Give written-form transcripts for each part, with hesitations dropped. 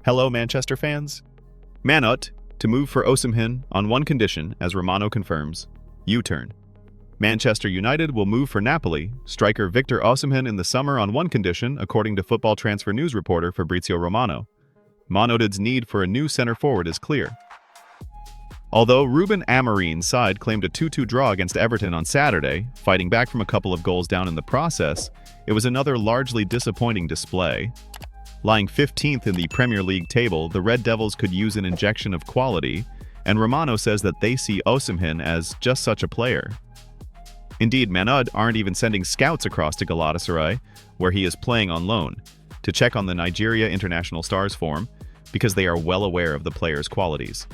Hello, Manchester fans. Man Utd to move for Osimhen on one condition, as Romano confirms: U-turn. Manchester United will move for Napoli striker Victor Osimhen in the summer on one condition, according to Football Transfer News reporter Fabrizio Romano. Man Utd's need for a new center-forward is clear. Although Ruben Amorim's side claimed a 2-2 draw against Everton on Saturday, fighting back from a couple of goals down in the process, it was another largely disappointing display. Lying 15th in the Premier League table, the Red Devils could use an injection of quality, and Romano says that they see Osimhen as just such a player. Indeed, Man Utd aren't even sending scouts across to Galatasaray, where he is playing on loan, to check on the Nigeria international star's form, because they are well aware of the player's qualities.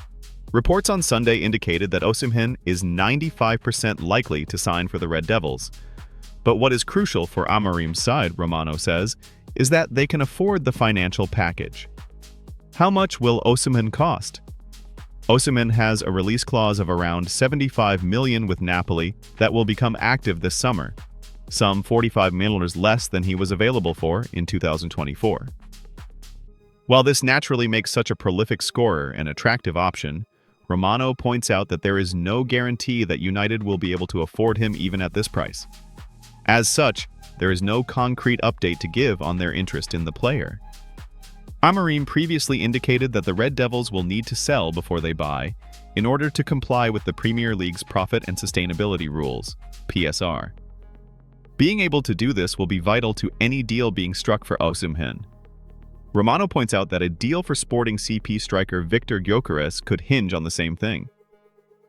Reports on Sunday indicated that Osimhen is 95% likely to sign for the Red Devils. But what is crucial for Amorim's side, Romano says, is that they can afford the financial package. How much will Osimhen cost? Osimhen has a release clause of around $75 million with Napoli that will become active this summer, some $45 million less than he was available for in 2024. While this naturally makes such a prolific scorer an attractive option, Romano points out that there is no guarantee that United will be able to afford him even at this price. As such, there is no concrete update to give on their interest in the player. Amorim previously indicated that the Red Devils will need to sell before they buy in order to comply with the Premier League's Profit and Sustainability Rules, PSR. Being able to do this will be vital to any deal being struck for Osimhen. Romano points out that a deal for Sporting CP striker Victor Osimhen could hinge on the same thing.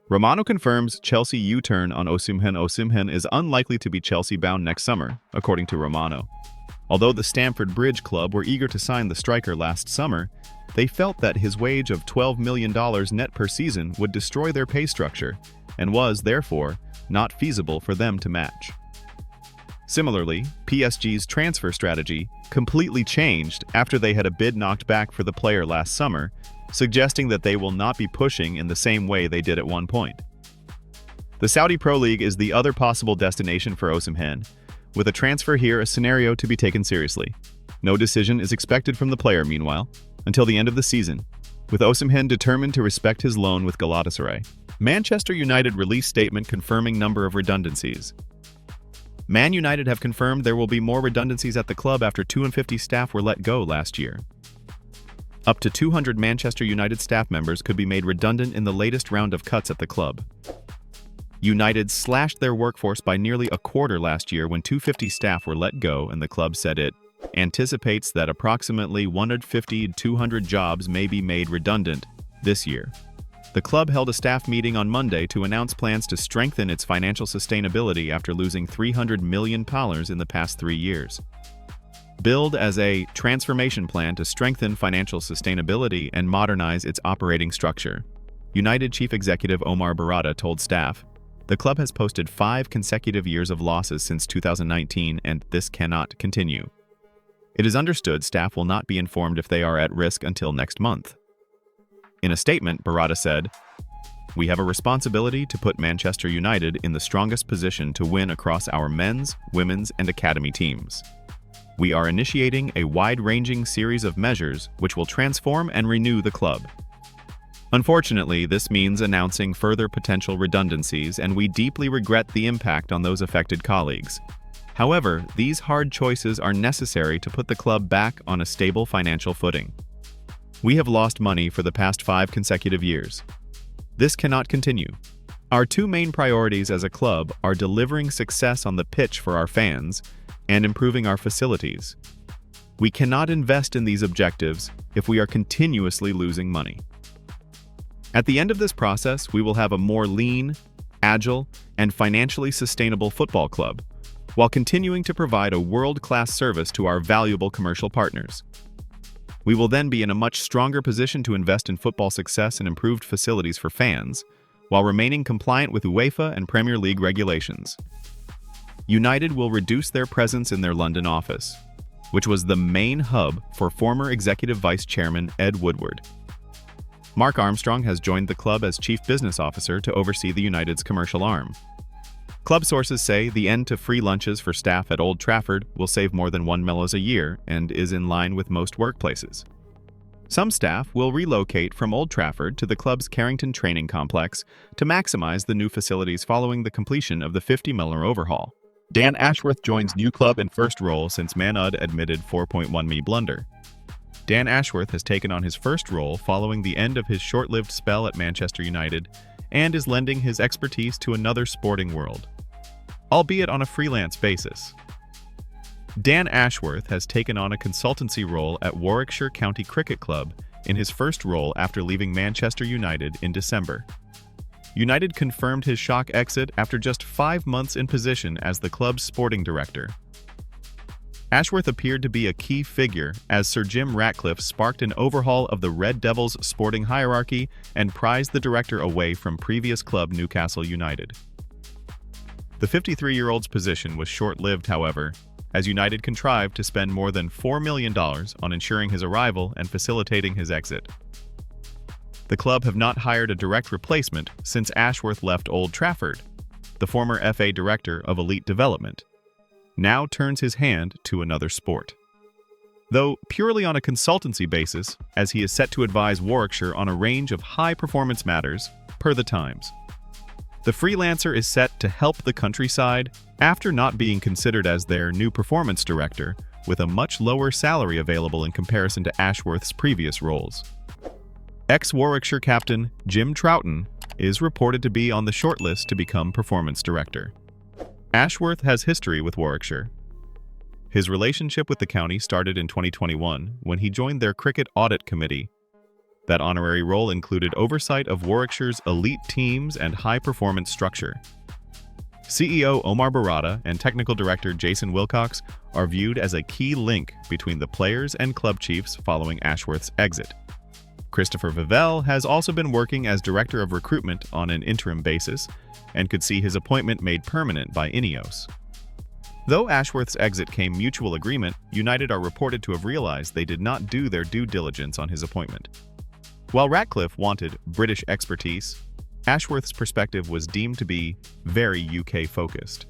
Romano confirms Chelsea U-turn on Osimhen. Osimhen is unlikely to be Chelsea-bound next summer, according to Romano. Although the Stamford Bridge club were eager to sign the striker last summer, they felt that his wage of $12 million net per season would destroy their pay structure and was, therefore, not feasible for them to match. Similarly, PSG's transfer strategy completely changed after they had a bid knocked back for the player last summer, suggesting that they will not be pushing in the same way they did at one point. The Saudi Pro League is the other possible destination for Osimhen, with a transfer here a scenario to be taken seriously. No decision is expected from the player, meanwhile, until the end of the season, with Osimhen determined to respect his loan with Galatasaray. Manchester United released statement confirming number of redundancies. Man United have confirmed there will be more redundancies at the club after 250 staff were let go last year. Up to 200 Manchester United staff members could be made redundant in the latest round of cuts at the club. United slashed their workforce by nearly a quarter last year when 250 staff were let go, and the club said it anticipates that approximately 150 to 200 jobs may be made redundant this year. The club held a staff meeting on Monday to announce plans to strengthen its financial sustainability after losing £300 million in the past 3 years. Billed as a transformation plan to strengthen financial sustainability and modernize its operating structure, United Chief Executive Omar Barada told staff, "The club has posted 5 consecutive years of losses since 2019, and this cannot continue. It is understood staff will not be informed if they are at risk until next month." In a statement, Barada said, "We have a responsibility to put Manchester United in the strongest position to win across our men's, women's, and academy teams. We are initiating a wide-ranging series of measures which will transform and renew the club. Unfortunately, this means announcing further potential redundancies, and we deeply regret the impact on those affected colleagues. However, these hard choices are necessary to put the club back on a stable financial footing. We have lost money for the past 5 consecutive years. This cannot continue. Our 2 main priorities as a club are delivering success on the pitch for our fans and improving our facilities. We cannot invest in these objectives if we are continuously losing money. At the end of this process, we will have a more lean, agile, and financially sustainable football club, while continuing to provide a world-class service to our valuable commercial partners. We will then be in a much stronger position to invest in football success and improved facilities for fans, while remaining compliant with UEFA and Premier League regulations. United will reduce their presence in their London office, which was the main hub for former Executive Vice Chairman Ed Woodward. Mark Armstrong has joined the club as Chief Business Officer to oversee the United's commercial arm. Club sources say the end to free lunches for staff at Old Trafford will save more than £1 million a year and is in line with most workplaces. Some staff will relocate from Old Trafford to the club's Carrington training complex to maximize the new facilities following the completion of the $50 million overhaul. Dan Ashworth joins new club in first role since Man Utd admitted 4.1 million blunder. Dan Ashworth has taken on his first role following the end of his short-lived spell at Manchester United and is lending his expertise to another sporting world, albeit on a freelance basis. Dan Ashworth has taken on a consultancy role at Warwickshire County Cricket Club in his first role after leaving Manchester United in December. United confirmed his shock exit after just 5 months in position as the club's sporting director. Ashworth appeared to be a key figure as Sir Jim Ratcliffe sparked an overhaul of the Red Devils' sporting hierarchy and prized the director away from previous club Newcastle United. The 53-year-old's position was short-lived, however, as United contrived to spend more than $4 million on ensuring his arrival and facilitating his exit. The club have not hired a direct replacement since Ashworth left Old Trafford. The former FA director of elite development now turns his hand to another sport, though purely on a consultancy basis, as he is set to advise Warwickshire on a range of high-performance matters per the Times. The freelancer is set to help the countryside after not being considered as their new performance director, with a much lower salary available in comparison to Ashworth's previous roles. Ex-Warwickshire captain Jim Troughton is reported to be on the shortlist to become performance director. Ashworth has history with Warwickshire. His relationship with the county started in 2021 when he joined their cricket audit committee. That honorary role included oversight of Warwickshire's elite teams and high-performance structure. CEO Omar Barada and technical director Jason Wilcox are viewed as a key link between the players and club chiefs following Ashworth's exit. Christopher Vivell has also been working as director of recruitment on an interim basis and could see his appointment made permanent by Ineos. Though Ashworth's exit came mutual agreement, United are reported to have realized they did not do their due diligence on his appointment. While Ratcliffe wanted British expertise, Ashworth's perspective was deemed to be very UK-focused.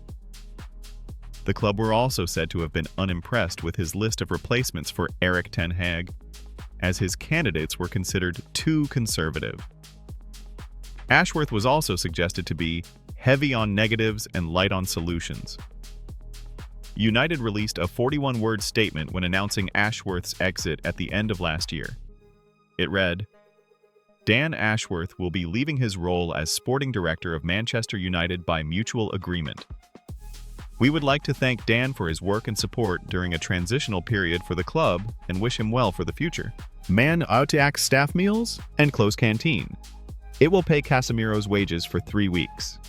The club were also said to have been unimpressed with his list of replacements for Erik ten Hag, as his candidates were considered too conservative. Ashworth was also suggested to be heavy on negatives and light on solutions. United released a 41-word statement when announcing Ashworth's exit at the end of last year. It read, Dan Ashworth will be leaving his role as sporting director of Manchester United by mutual agreement. We would like to thank Dan for his work and support during a transitional period for the club and wish him well for the future. Man Utd staff meals and closed canteen. It will pay Casemiro's wages for 3 weeks.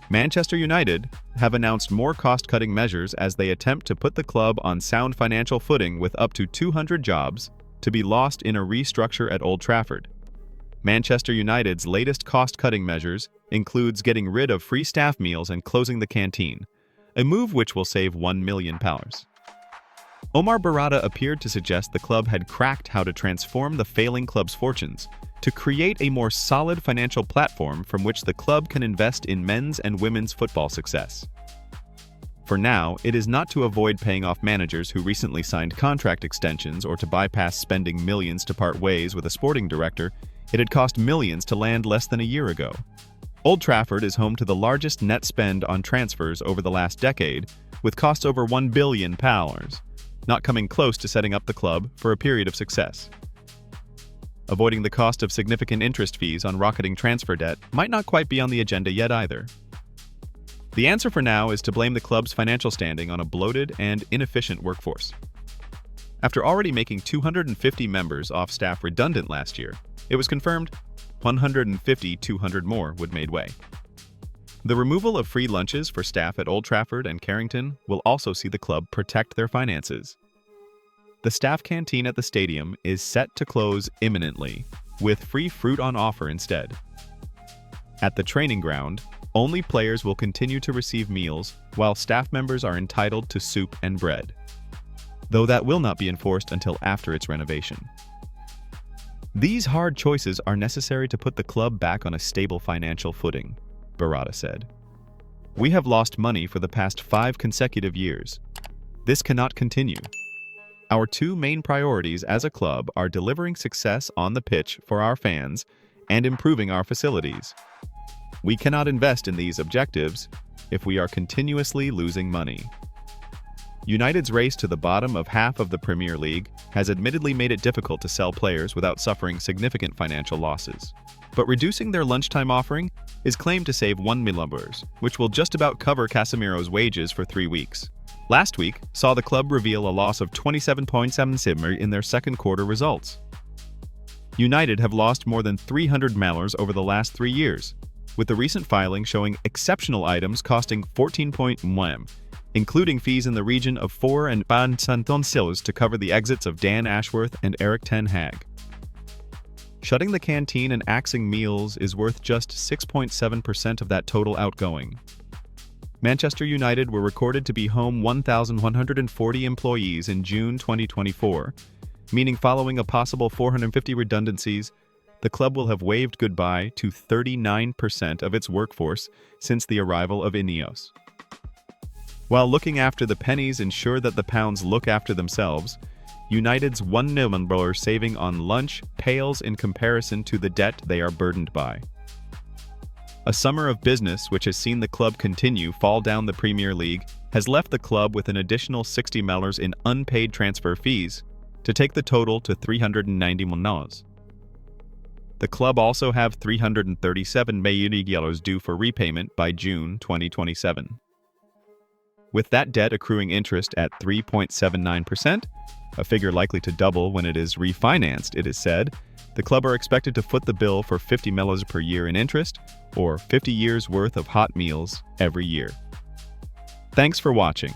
Manchester United have announced more cost-cutting measures as they attempt to put the club on sound financial footing with up to 200 jobs to be lost in a restructure at Old Trafford. Manchester United's latest cost-cutting measures includes getting rid of free staff meals and closing the canteen, a move which will save £1 million. Omar Barada appeared to suggest the club had cracked how to transform the failing club's fortunes to create a more solid financial platform from which the club can invest in men's and women's football success. For now, it is not to avoid paying off managers who recently signed contract extensions or to bypass spending millions to part ways with a sporting director it had cost millions to land less than a year ago. Old Trafford is home to the largest net spend on transfers over the last decade, with costs over £1 billion, not coming close to setting up the club for a period of success. Avoiding the cost of significant interest fees on rocketing transfer debt might not quite be on the agenda yet either. The answer for now is to blame the club's financial standing on a bloated and inefficient workforce. After already making 250 members off staff redundant last year, it was confirmed 200 more would make way. The removal of free lunches for staff at Old Trafford and Carrington will also see the club protect their finances. The staff canteen at the stadium is set to close imminently, with free fruit on offer instead. At the training ground, only players will continue to receive meals, while staff members are entitled to soup and bread, though that will not be enforced until after its renovation. These hard choices are necessary to put the club back on a stable financial footing, Barada said. We have lost money for the past 5 consecutive years. This cannot continue. Our two main priorities as a club are delivering success on the pitch for our fans and improving our facilities. We cannot invest in these objectives if we are continuously losing money. United's race to the bottom of half of the Premier League has admittedly made it difficult to sell players without suffering significant financial losses. But reducing their lunchtime offering is claimed to save €1 million, which will just about cover Casemiro's wages for 3 weeks. Last week saw the club reveal a loss of 27.7 million in their second quarter results. United have lost more than 300 million over the last 3 years, with the recent filing showing exceptional items costing 14.1 million, including fees in the region of 4.5 million to cover the exits of Dan Ashworth and Erik ten Hag. Shutting the canteen and axing meals is worth just 6.7% of that total outgoing. Manchester United were recorded to be home 1,140 employees in June 2024, meaning following a possible 450 redundancies, the club will have waved goodbye to 39% of its workforce since the arrival of Ineos. While looking after the pennies ensure that the pounds look after themselves, United's €1 million saving on lunch pales in comparison to the debt they are burdened by. A summer of business which has seen the club continue fall down the Premier League has left the club with an additional €60 million in unpaid transfer fees, to take the total to €390 million. The club also have €337 million due for repayment by June 2027. With that debt accruing interest at 3.79%, a figure likely to double when it is refinanced, it is said, the club are expected to foot the bill for €50 million per year in interest, or 50 years worth of hot meals every year. Thanks for watching.